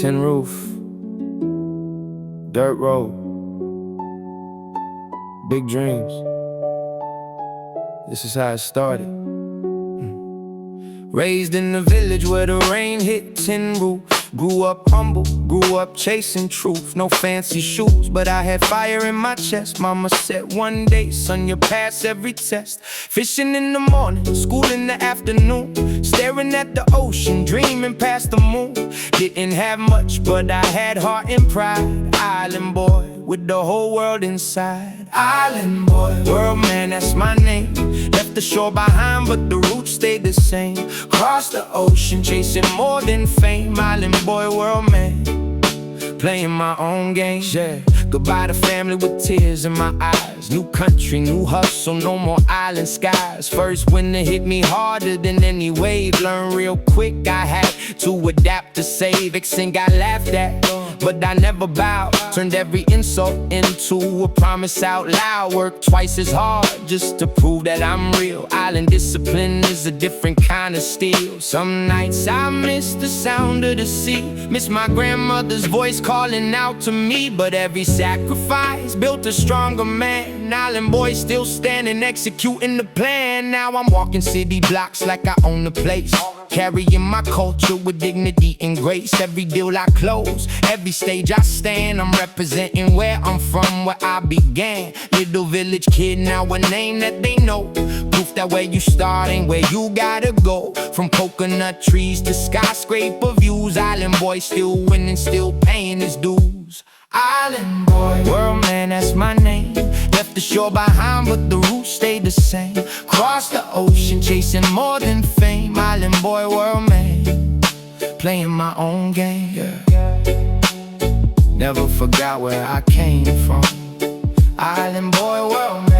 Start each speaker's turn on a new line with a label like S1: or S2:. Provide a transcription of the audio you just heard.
S1: Tin roof, dirt road, big dreams. This is how it started. Raised in the village where the rain hit tin roof. Grew up humble, grew up chasing truth. No fancy shoes, but I had fire in my chest. Mama said one day, son, you'll pass every test. Fishing in the morning, school in the afternoon. Staring at the ocean, dreaming past the moon. Didn't have much, but I had heart and pride. Island boy, with the whole world inside. Island boy, world man, that's my name. Left the shore behind, but the roots stayed the same. Crossed the ocean, chasing more than fame. Island boy, world man, playing my own game. Yeah, goodbye to family with tears in my eyes. New country, new hustle, no more island skies. First winter hit me harder than any wave. Learned real quick, I had to adapt to save. Vixen got laughed at, but I never bowed. Turned every insult into a promise out loud. Worked twice as hard just to prove that I'm real. Island discipline is a different kind of steel. Some nights I miss the sound of the sea, miss my grandmother's voice calling out to me. But every sacrifice built a stronger man. Island boy still standing, executing the plan. Now I'm walking city blocks like I own the place, carrying my culture with dignity and grace. Every deal I close, every stage I stand, I'm representing where I'm from, where I began. Little village kid, now a name that they know. Proof that where you start ain't where you gotta go. From coconut trees to skyscraper views, Island boy still winning, still paying his dues. Island boy, world man, that's my name. Left the shore behind, but the roots stayed the same. Crossed the ocean, chasing more than fame. Island boy, world man, playing my own game. Yeah. Never forgot where I came from. Island boy, world man.